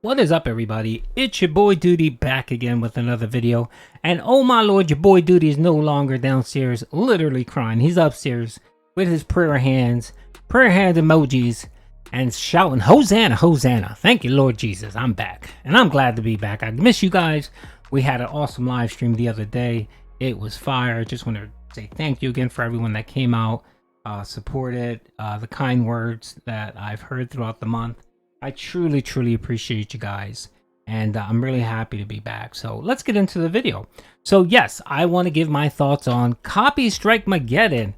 What is up, everybody? It's your boy Duty back again with another video. And oh my lord, your boy Duty is no longer downstairs literally crying. He's upstairs with his prayer hands emojis, and shouting, Hosanna, Hosanna. Thank you, Lord Jesus. I'm back. And I'm glad to be back. I miss you guys. We had an awesome live stream the other day. It was fire. Just want to say thank you again for everyone that came out, supported, the kind words that I've heard throughout the month. I truly appreciate you guys, and I'm really happy to be back. So let's get into the video. So yes, I want to give my thoughts on Copy Strike Mageddon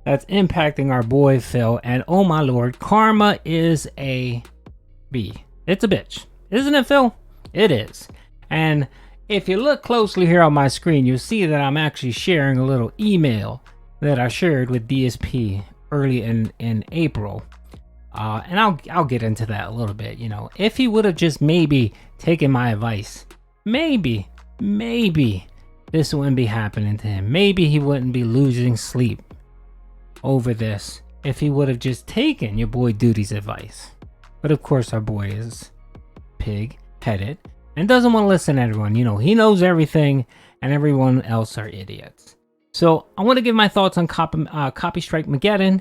that's impacting our boy Phil. And oh my lord, karma is a B. It's a bitch, isn't it, Phil? It is. And if you look closely here on my screen, you'll see that I'm actually sharing a little email that I shared with DSP early in April. And I'll get into that a little bit. You know, if he would have just maybe taken my advice, maybe this wouldn't be happening to him. Maybe he wouldn't be losing sleep over this if he would have just taken your boy Duty's advice. But of course, our boy is pig-headed and doesn't want to listen to everyone. You know, he knows everything and everyone else are idiots. So I want to give my thoughts on Copy Strike Mageddon.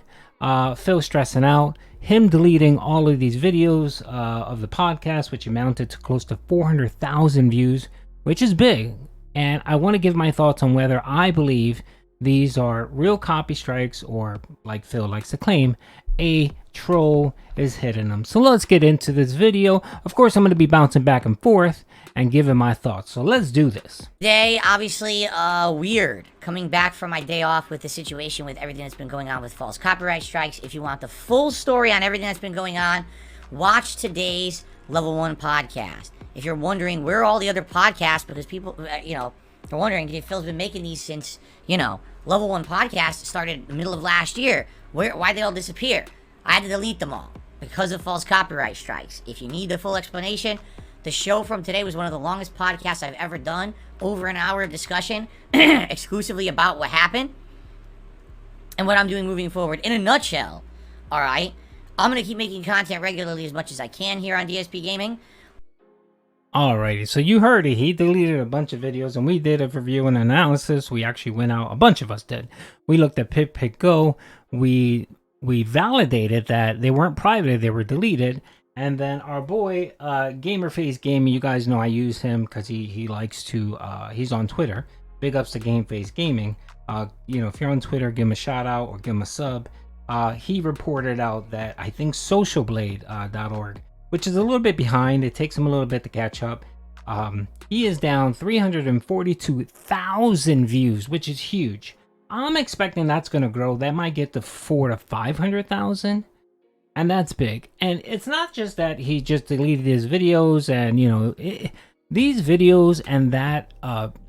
Phil stressing out, him deleting all of these videos of the podcast, which amounted to close to 400,000 views, which is big. And I want to give my thoughts on whether I believe these are real copy strikes or, like Phil likes to claim, a troll is hitting them. So let's get into this video. Of course, I'm going to be bouncing back and forth and giving my thoughts. So let's do this. Today, obviously, weird. Coming back from my day off with the situation with everything that's been going on with false copyright strikes. If you want the full story on everything that's been going on, watch today's Level 1 podcast. If you're wondering where are all the other podcasts, because people, you know, are wondering if Phil's been making these since, you know, Level 1 podcast started in the middle of last year. Why'd they all disappear? I had to delete them all because of false copyright strikes. If you need the full explanation, the show from today was one of the longest podcasts I've ever done. Over an hour of discussion exclusively about what happened and what I'm doing moving forward. In a nutshell, all right, I'm going to keep making content regularly as much as I can here on DSP Gaming. Alrighty, so you heard it. He deleted a bunch of videos, and we did a review and analysis. We actually went out, a bunch of us did. We looked at Pick Go. We validated that they weren't private, they were deleted. And then our boy, Gamerface Gaming, you guys know I use him because he likes to, he's on Twitter. Big ups to Gameface Gaming. You know, if you're on Twitter, give him a shout out or give him a sub. He reported out that I think socialblade.org, which is a little bit behind. It takes him a little bit to catch up. He is down 342,000 views, which is huge. I'm expecting that's going to grow. That might get to 400,000 to 500,000. And that's big. And it's not just that he just deleted his videos and, you know, these videos and that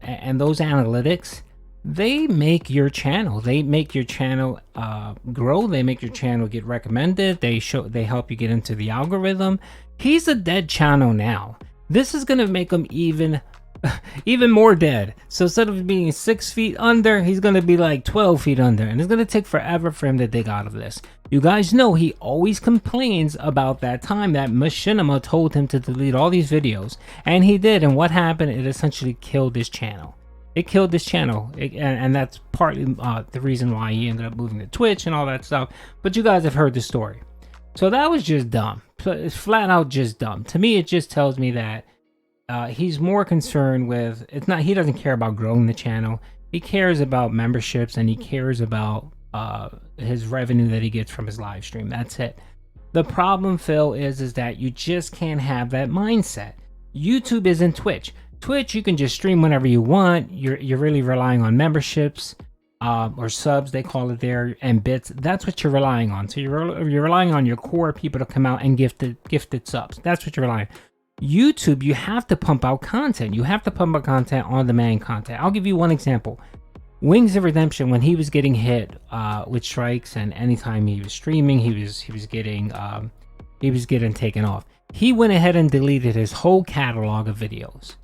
and those analytics, they make your channel. They make your channel grow. They make your channel get recommended. They help you get into the algorithm. He's a dead channel now. This is going to make him even more dead. So instead of being 6 feet under, he's going to be like 12 feet under, and it's going to take forever for him to dig out of this. You guys know he always complains about that time that Machinima told him to delete all these videos, and he did. And what happened? It essentially killed his channel. It killed his channel, and that's partly the reason why he ended up moving to Twitch and all that stuff. But you guys have heard the story. So that was just dumb. It's flat out just dumb. To me, it just tells me that he's more concerned with, it's not, he doesn't care about growing the channel. He cares about memberships, and he cares about his revenue that he gets from his live stream. That's it. The problem, Phil, is that you just can't have that mindset. YouTube isn't Twitch. Twitch, you can just stream whenever you want. You're really relying on memberships or subs, they call it there, and bits. That's what you're relying on. So you're relying on your core people to come out and gifted subs. That's what you're relying on. YouTube, you have to pump out content. You have to pump out content, on-demand content. I'll give you one example. Wings of Redemption, when he was getting hit with strikes, and anytime he was streaming, he was getting taken off. He went ahead and deleted his whole catalog of videos.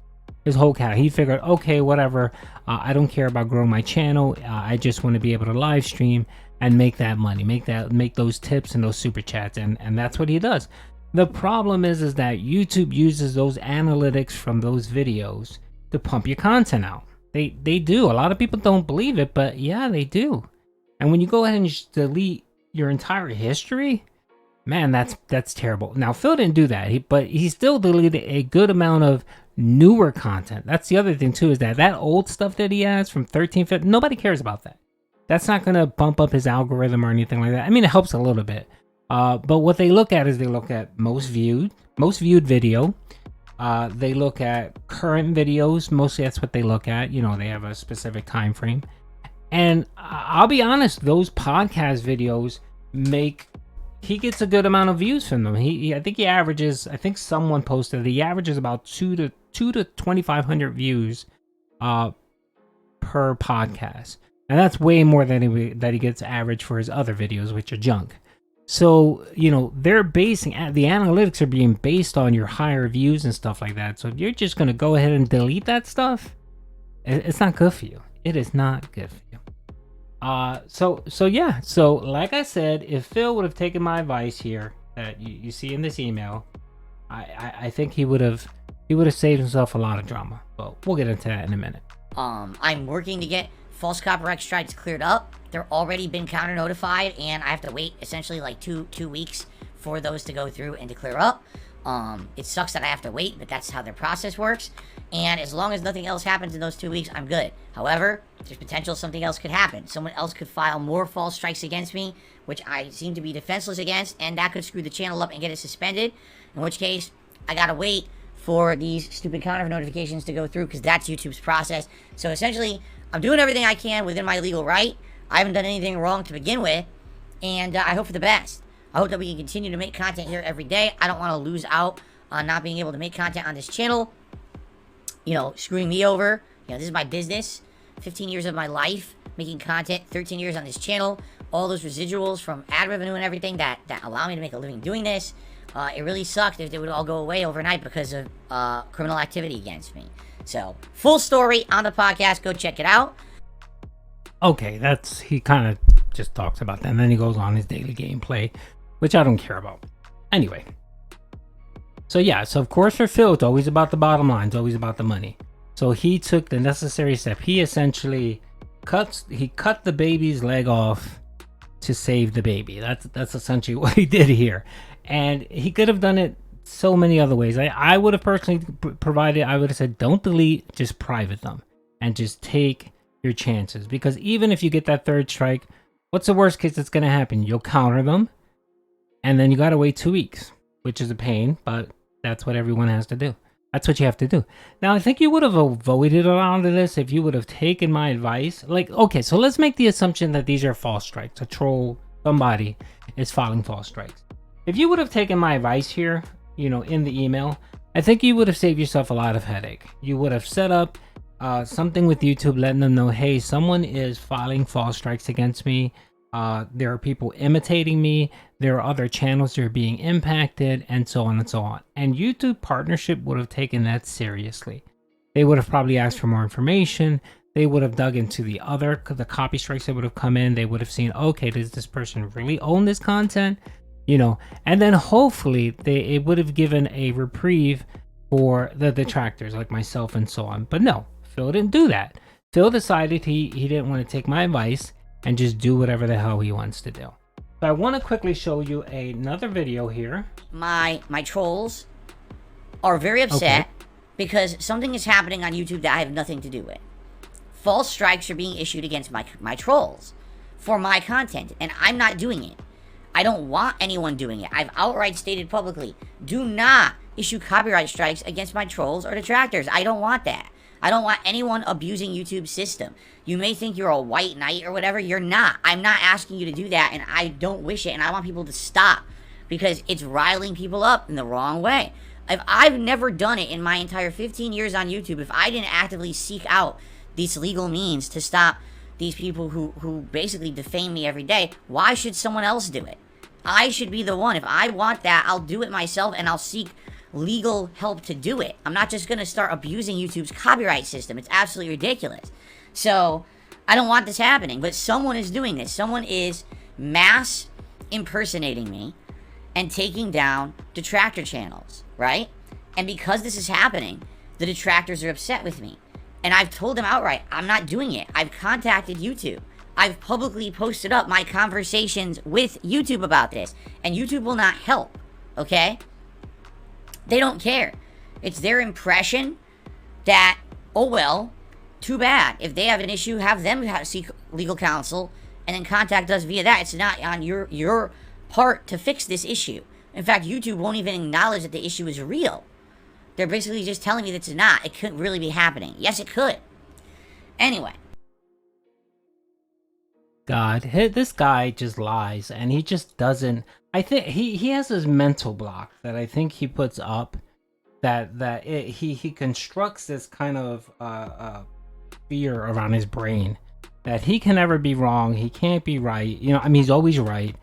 His whole catalog. He figured, okay, whatever. I don't care about growing my channel. I just want to be able to live stream and make that money, make those tips and those super chats, and that's what he does. The problem is that YouTube uses those analytics from those videos to pump your content out. They do. A lot of people don't believe it, but yeah, they do. And when you go ahead and just delete your entire history, man, that's terrible. Now Phil didn't do that, but he still deleted a good amount of newer content. That's the other thing too, is that old stuff that he has from 13, 15, nobody cares about that. That's not gonna bump up his algorithm or anything like that. I mean, it helps a little bit. But what they look at is they look at most viewed video. They look at current videos. Mostly that's what they look at. You know, they have a specific time frame. And I'll be honest, those podcast videos he gets a good amount of views from them. I think he averages, I think someone posted that he averages about 2 to 2,500 views per podcast. And that's way more than he gets average for his other videos, which are junk. So, you know, they're basing, the analytics are being based on your higher views and stuff like that. So if you're just going to go ahead and delete that stuff, it's not good for you. It is not good for you. So yeah. So like I said, if Phil would have taken my advice here that you see in this email, I think he would have saved himself a lot of drama. But we'll get into that in a minute. I'm working to get false copyright strikes cleared up. They're already been counter notified, and I have to wait essentially like two weeks for those to go through and to clear up. It sucks that I have to wait, but that's how their process works. And as long as nothing else happens in those 2 weeks, I'm good. However, there's potential something else could happen. Someone else could file more false strikes against me, which I seem to be defenseless against, and that could screw the channel up and get it suspended. In which case, I gotta wait for these stupid counter notifications to go through, because that's YouTube's process. So essentially, I'm doing everything I can within my legal right. I haven't done anything wrong to begin with, and I hope for the best. I hope that we can continue to make content here every day. I don't want to lose out on not being able to make content on this channel. You know, screwing me over. You know, this is my business. 15 years of my life making content, 13 years on this channel. All those residuals from ad revenue and everything that allow me to make a living doing this. It really sucked if they would all go away overnight because of criminal activity against me. So, full story on the podcast. Go check it out. Okay, he kind of just talks about that, and then he goes on his daily gameplay, which I don't care about. Anyway. So yeah, so of course for Phil, it's always about the bottom line. It's always about the money. So he took the necessary step. He essentially cut the baby's leg off to save the baby. That's essentially what he did here. And he could have done it so many other ways. I would have personally I would have said, don't delete, just private them. And just take your chances. Because even if you get that third strike, what's the worst case that's going to happen? You'll counter them. And then you got to wait 2 weeks, which is a pain, but that's what everyone has to do. That's what you have to do. Now, I think you would have avoided a lot of this if you would have taken my advice. Like, okay, so let's make the assumption that these are false strikes. A troll, somebody is filing false strikes. If you would have taken my advice here, you know, in the email, I think you would have saved yourself a lot of headache. You would have set up something with YouTube, letting them know, hey, someone is filing false strikes against me. There are people imitating me. There are other channels that are being impacted, and so on and so on. And YouTube partnership would have taken that seriously. They would have probably asked for more information. They would have dug into the copy strikes that would have come in. They would have seen, okay, does this person really own this content? You know, and then hopefully it would have given a reprieve for the detractors like myself and so on. But no, Phil didn't do that. Phil decided he didn't want to take my advice and just do whatever the hell he wants to do. So I want to quickly show you another video here. My trolls are very upset because something is happening on YouTube that I have nothing to do with. False strikes are being issued against my trolls for my content, and I'm not doing it. I don't want anyone doing it. I've outright stated publicly, do not issue copyright strikes against my trolls or detractors. I don't want that. I don't want anyone abusing YouTube's system. You may think you're a white knight or whatever. You're not. I'm not asking you to do that, and I don't wish it, and I want people to stop because it's riling people up in the wrong way. If I've never done it in my entire 15 years on YouTube, if I didn't actively seek out these legal means to stop these people who basically defame me every day, why should someone else do it? I should be the one. If I want that, I'll do it myself, and I'll seek legal help to do it. I'm not just going to start abusing YouTube's copyright system. It's absolutely ridiculous. So, I don't want this happening, but someone is doing this. Someone is mass impersonating me and taking down detractor channels, right? And because this is happening, the detractors are upset with me. And I've told them outright, I'm not doing it. I've contacted YouTube. I've publicly posted up my conversations with YouTube about this. And YouTube will not help, okay? They don't care. It's their impression that, oh well, too bad. If they have an issue, have them seek legal counsel and then contact us via that. It's not on your part to fix this issue. In fact, YouTube won't even acknowledge that the issue is real. They're basically just telling me that it's not. It couldn't really be happening. Yes, it could. Anyway. God, this guy just lies, and he just doesn't. I think he has this mental block that I think he puts up, he constructs this kind of fear around his brain that he can never be wrong, he can't be right. You know, I mean, he's always right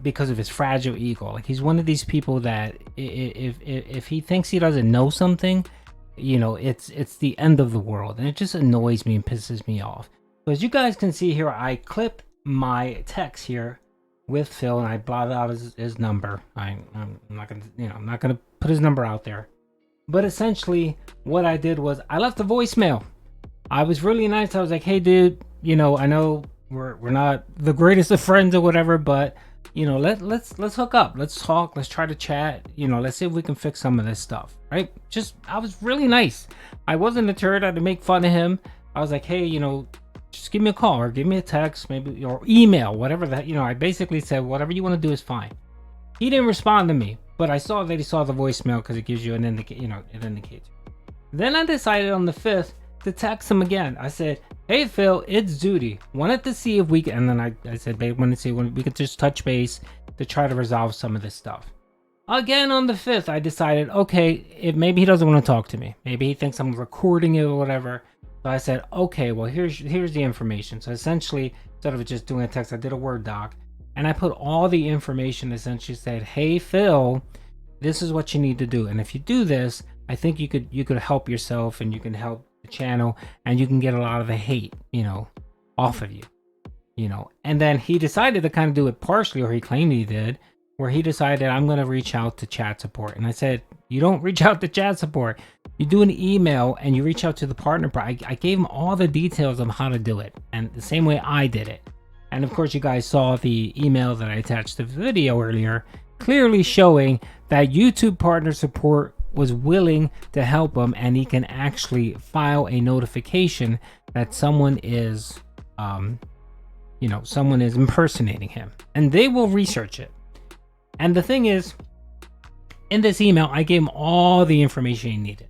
because of his fragile ego. Like, he's one of these people that if he thinks he doesn't know something, you know, it's the end of the world, and it just annoys me and pisses me off. So as you guys can see here, I clipped my text here with Phil, and I blotted out his number. I'm not gonna, you know, I'm not gonna put his number out there. But essentially, what I did was I left a voicemail. I was really nice. I was like, "Hey, dude, you know, I know we're not the greatest of friends or whatever, but you know, let's hook up. Let's talk. Let's try to chat. You know, let's see if we can fix some of this stuff, right?" I was really nice. I wasn't deterred. I had to make fun of him. I was like, "Hey, you know, just give me a call or give me a text, maybe, or email, whatever that, you know." I basically said, whatever you want to do is fine. He didn't respond to me, but I saw that he saw the voicemail because it gives you an indicate, you know, it indicates. Then I decided on the 5th to text him again. I said, "Hey Phil, it's Duty. Wanted to see if we can," and then I said, "Babe, wanted to see when we could just touch base to try to resolve some of this stuff." Again on the 5th, I decided, okay, if maybe he doesn't want to talk to me, maybe he thinks I'm recording it or whatever. So I said, okay, well, here's the information. So essentially, instead of just doing a text, I did a Word doc, and I put all the information. Essentially said, "Hey Phil, this is what you need to do, and if you do this, I think you could help yourself, and you can help the channel, and you can get a lot of the hate, you know, off of you, you know." And then he decided to kind of do it partially, or he claimed he did, where he decided, "I'm going to reach out to chat support." And I said, "You don't reach out to chat support. You do an email and you reach out to the partner." I gave him all the details on how to do it, and the same way I did it. And of course, you guys saw the email that I attached to the video earlier, clearly showing that YouTube partner support was willing to help him, and he can actually file a notification that someone is, you know, someone is impersonating him, and they will research it. And the thing is, in this email, I gave him all the information he needed.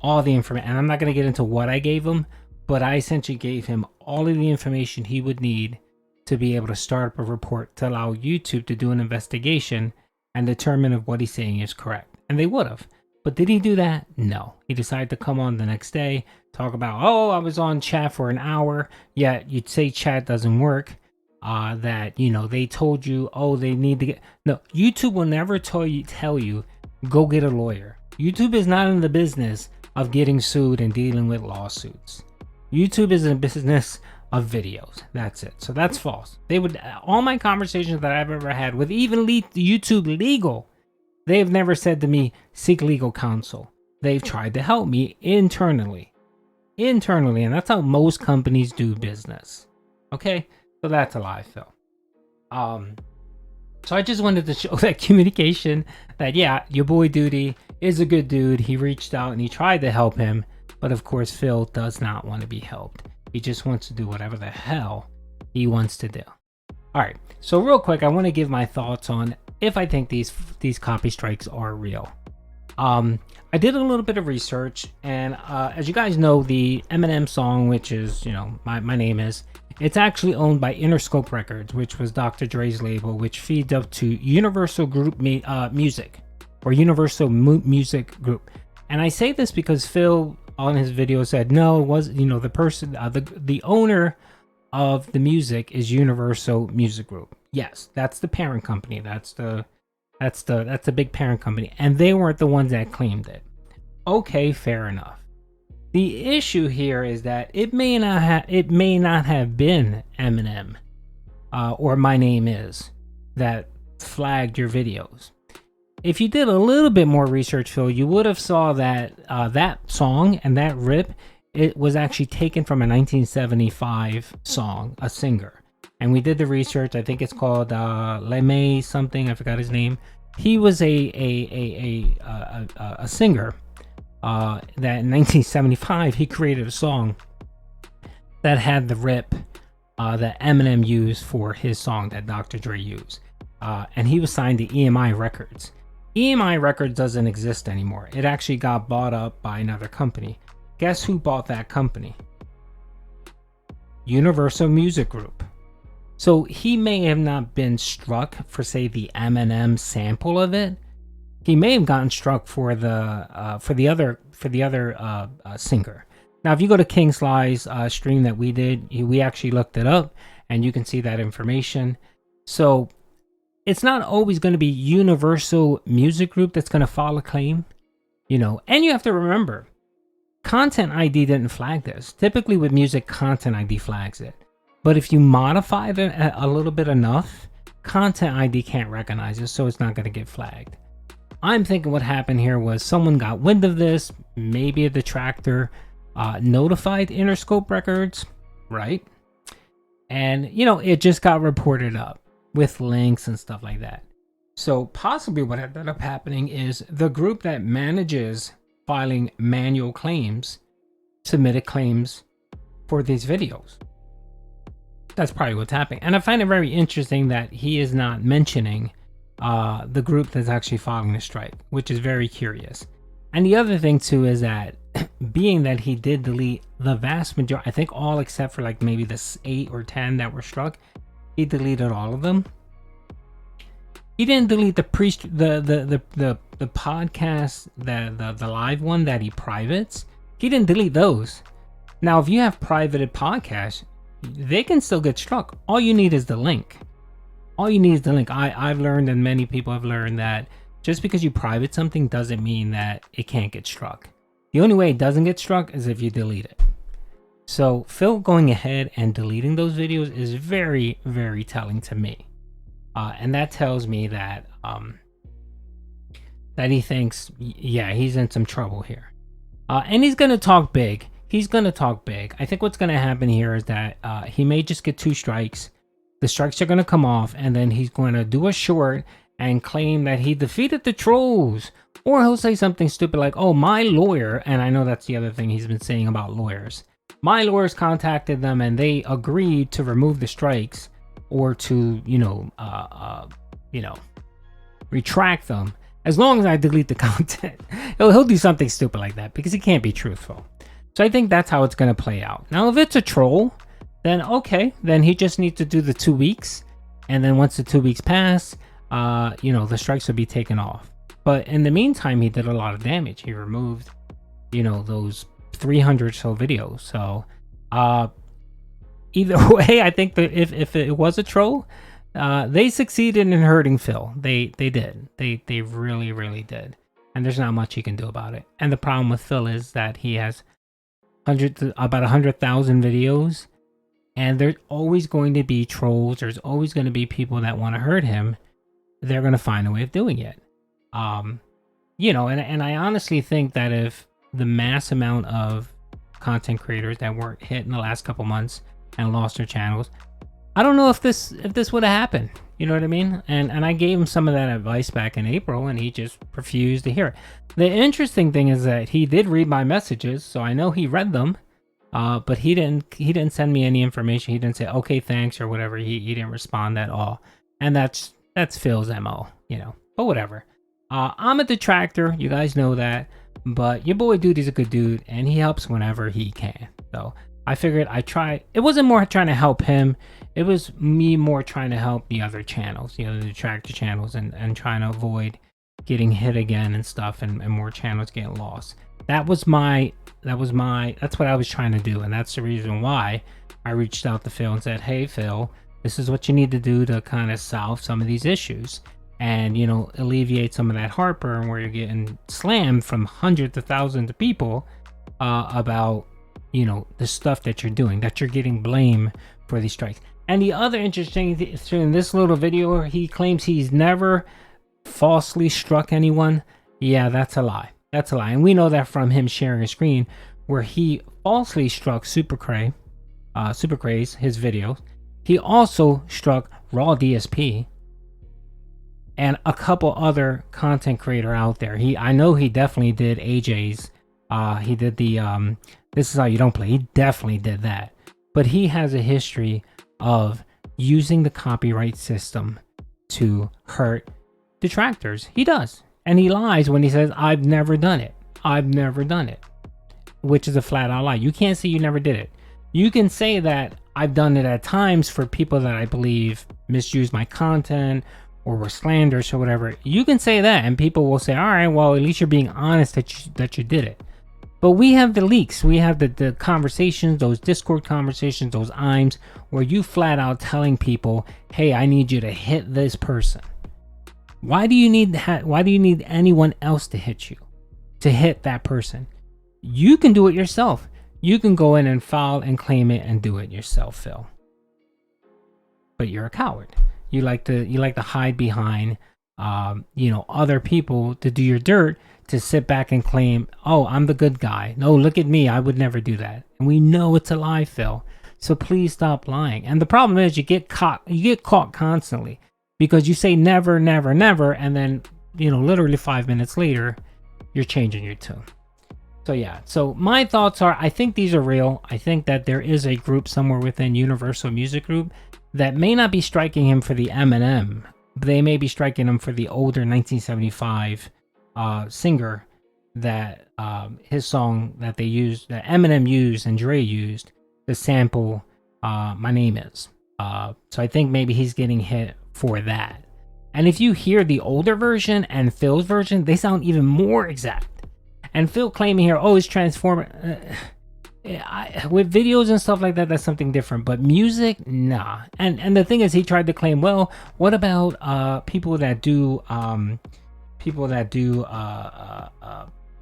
All the information. And I'm not going to get into what I gave him, but I essentially gave him all of the information he would need to be able to start up a report to allow YouTube to do an investigation and determine if what he's saying is correct. And they would have. But did he do that? No. He decided to come on the next day, talk about, "Oh, I was on chat for an hour. Yeah, you'd say chat doesn't work. That, you know, they told you, oh, they need to get..." No, YouTube will never tell you, go get a lawyer. YouTube is not in the business of getting sued and dealing with lawsuits. YouTube is in the business of videos. That's it. So that's false. They would, all my conversations that I've ever had with even YouTube legal, they have never said to me, seek legal counsel. They've tried to help me internally, and that's how most companies do business. Okay. So that's a lie, Phil. So I just wanted to show that communication, that yeah, your boy Duty is a good dude. He reached out and he tried to help him, but of course Phil does not want to be helped. He just wants to do whatever the hell he wants to do. All right, so real quick, I want to give my thoughts on if I think these copy strikes are real. I did a little bit of research, and as you guys know, the Eminem song, which is, you know, my name is, it's actually owned by Interscope Records, which was Dr. Dre's label, which feeds up to Universal Group Music, or Universal Music Group. And I say this because Phil on his video said, no, it was, you know, the person, the owner of the music is Universal Music Group. Yes, that's the parent company. That's the big parent company, and they weren't the ones that claimed it. Okay, fair enough. The issue here is that it may not have been Eminem or My Name Is that flagged your videos. If you did a little bit more research, Phil, you would have saw that that song and that rip, it was actually taken from a 1975 song, a singer. And we did the research. I think it's called Leme something. I forgot his name. He was a singer that in 1975 he created a song that had the rip that Eminem used for his song that Dr. Dre used. And he was signed to EMI Records. EMI Records doesn't exist anymore. It actually got bought up by another company. Guess who bought that company? Universal Music Group. So he may have not been struck for, say, the Eminem sample of it. He may have gotten struck for the other singer. Now, if you go to King Sly's stream that we did, we actually looked it up, and you can see that information. So it's not always going to be Universal Music Group that's going to file a claim, you know. And you have to remember, Content ID didn't flag this. Typically with music, Content ID flags it. But if you modify it a little bit enough, Content ID can't recognize it, so it's not going to get flagged. I'm thinking what happened here was someone got wind of this, maybe a detractor notified Interscope Records, right? And, you know, it just got reported up with links and stuff like that. So possibly what ended up happening is the group that manages filing manual claims submitted claims for these videos. That's probably what's happening. And I find it very interesting that he is not mentioning the group that's actually filing the strike, which is very curious. And the other thing too is that being that he did delete the vast majority, I think all except for like maybe the 8 or 10 that were struck, he deleted all of them. He didn't delete the podcast, the live one that he privates. He didn't delete those. Now, if you have privated podcasts, they can still get struck. All you need is the link. All you need is the link. I've learned, and many people have learned, that just because you private something doesn't mean that it can't get struck. The only way it doesn't get struck is if you delete it. So Phil going ahead and deleting those videos is very, very telling to me. And that tells me that that he thinks, yeah, he's in some trouble here. And he's going to talk big. He's going to talk big. I think what's going to happen here is that he may just get 2 strikes. The strikes are going to come off, and then he's going to do a short and claim that he defeated the trolls. Or he'll say something stupid like, oh, my lawyer, and I know that's the other thing he's been saying about lawyers. My lawyers contacted them and they agreed to remove the strikes or to, retract them as long as I delete the content. He'll do something stupid like that because he can't be truthful. So I think that's how it's going to play out. Now, if it's a troll, then okay, then he just needs to do the 2 weeks. And then once the 2 weeks pass, the strikes will be taken off. But in the meantime, he did a lot of damage. He removed, those 300 so videos. So either way, I think that if it was a troll, they succeeded in hurting Phil. They did. They really, really did. And there's not much he can do about it. And the problem with Phil is that he has about 100,000 videos, and there's always going to be trolls. There's always going to be people that want to hurt him. They're going to find a way of doing it. And I honestly think that if the mass amount of content creators that weren't hit in the last couple months and lost their channels, I don't know if this would have happened. You know what I mean? And I gave him some of that advice back in April, and he just refused to hear it. The interesting thing is that he did read my messages, so I know he read them. But he didn't send me any information. He didn't say okay, thanks, or whatever. He didn't respond at all. And that's Phil's MO, But whatever. I'm a detractor, you guys know that. But your boy Duty's a good dude, and he helps whenever he can. So I figured it wasn't more trying to help him. It was me more trying to help the other channels, the detractor channels, and trying to avoid getting hit again and stuff, and more channels getting lost. That's what I was trying to do. And that's the reason why I reached out to Phil and said, hey, Phil, this is what you need to do to kind of solve some of these issues and, alleviate some of that heartburn where you're getting slammed from hundreds of thousands of people about, the stuff that you're doing, that you're getting blamed for these strikes. And the other interesting thing in this little video, he claims he's never falsely struck anyone. Yeah, that's a lie. That's a lie. And we know that from him sharing a screen where he falsely struck Super Craze, his video. He also struck Raw DSP and a couple other content creator out there. I know he definitely did AJ's. He did the This Is How You Don't Play. He definitely did that. But he has a history of using the copyright system to hurt detractors. He does. And he lies when he says, I've never done it. I've never done it. Which is a flat out lie. You can't say you never did it. You can say that I've done it at times for people that I believe misused my content or were slanderous or whatever. You can say that and people will say, all right, well, at least you're being honest that you did it. But we have the leaks. We have the conversations, those Discord conversations, those IMs, where you flat out telling people, hey, I need you to hit this person. Why do you need anyone else to hit you? To hit that person? You can do it yourself. You can go in and file and claim it and do it yourself, Phil. But you're a coward. You like to hide behind other people to do your dirt, to sit back and claim, oh, I'm the good guy. No, look at me. I would never do that. And we know it's a lie, Phil. So please stop lying. And the problem is you get caught constantly because you say never, never, never. And then, literally 5 minutes later, you're changing your tune. So yeah, so my thoughts are, I think these are real. I think that there is a group somewhere within Universal Music Group that may not be striking him for the Eminem. They may be striking him for the older 1975 singer that his song that they used, that Eminem used and Dre used, the sample My Name Is. So I think maybe he's getting hit for that. And if you hear the older version and Phil's version, they sound even more exact. And Phil claiming here, oh, it's transformer. With videos and stuff like that, that's something different. But music, nah. And the thing is, he tried to claim, well, what about people that do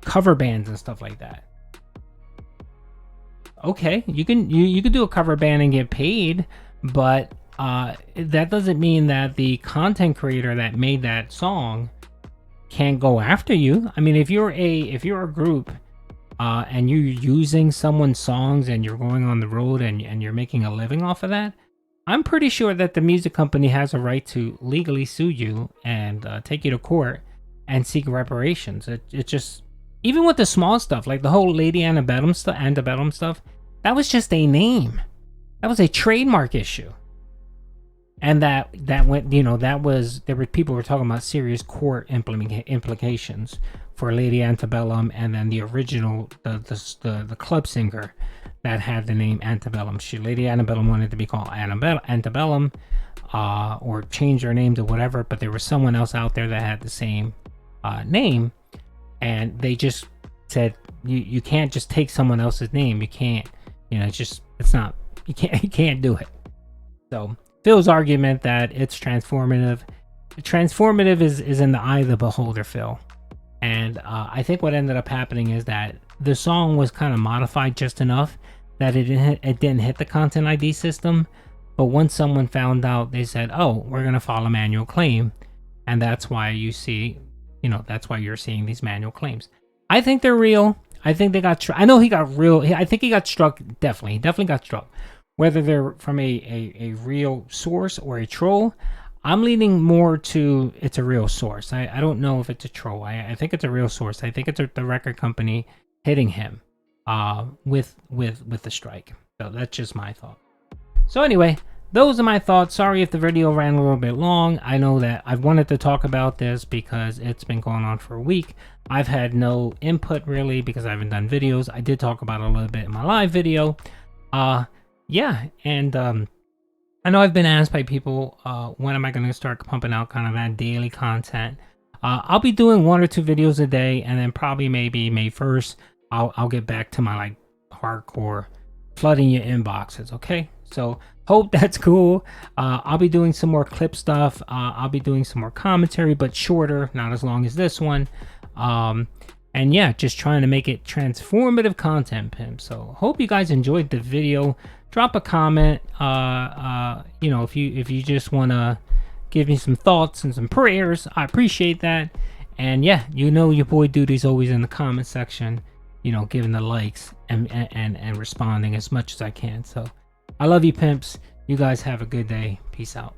cover bands and stuff like that? Okay, you can do a cover band and get paid, but that doesn't mean that the content creator that made that song can't go after you. I mean, if you're a group and you're using someone's songs and you're going on the road and you're making a living off of that, I'm pretty sure that the music company has a right to legally sue you and take you to court and seek reparations. It just, even with the small stuff, like the whole Lady Antebellum stuff, that was just a name. That was a trademark issue. And that went, people were talking about serious court implications for Lady Antebellum, and then the original, the club singer that had the name Antebellum. Lady Antebellum wanted to be called Antebellum, or change her name to whatever, but there was someone else out there that had the same name, and they just said you can't just take someone else's name. You can't, you can't do it. So Phil's argument that it's transformative is in the eye of the beholder, Phil. And I think what ended up happening is that the song was kind of modified just enough that it didn't hit the content ID system. But once someone found out, they said, oh, we're going to file a manual claim. And that's why you see, that's why you're seeing these manual claims. I think they're real. I think they got, I know he got real. I think he got struck. Definitely got struck. Whether they're from a real source or a troll, I'm leaning more to it's a real source. I don't know if it's a troll. I think it's a real source. I think it's the record company hitting him with the strike. So that's just my thought. So anyway, those are my thoughts. Sorry if the video ran a little bit long. I know that I've wanted to talk about this because it's been going on for a week. I've had no input really because I haven't done videos. I did talk about it a little bit in my live video. Yeah, and I know I've been asked by people, when am I going to start pumping out kind of that daily content? I'll be doing 1 or 2 videos a day, and then probably maybe May 1st, I'll get back to my hardcore flooding your inboxes, okay? So hope that's cool. I'll be doing some more clip stuff. I'll be doing some more commentary, but shorter, not as long as this one. And And yeah, just trying to make it transformative content, pimp. So hope you guys enjoyed the video. Drop a comment. You know, if you just want to give me some thoughts and some prayers, I appreciate that. And yeah, you know your boy Duty's always in the comment section, you know, giving the likes and responding as much as I can. So I love you, pimps. You guys have a good day. Peace out.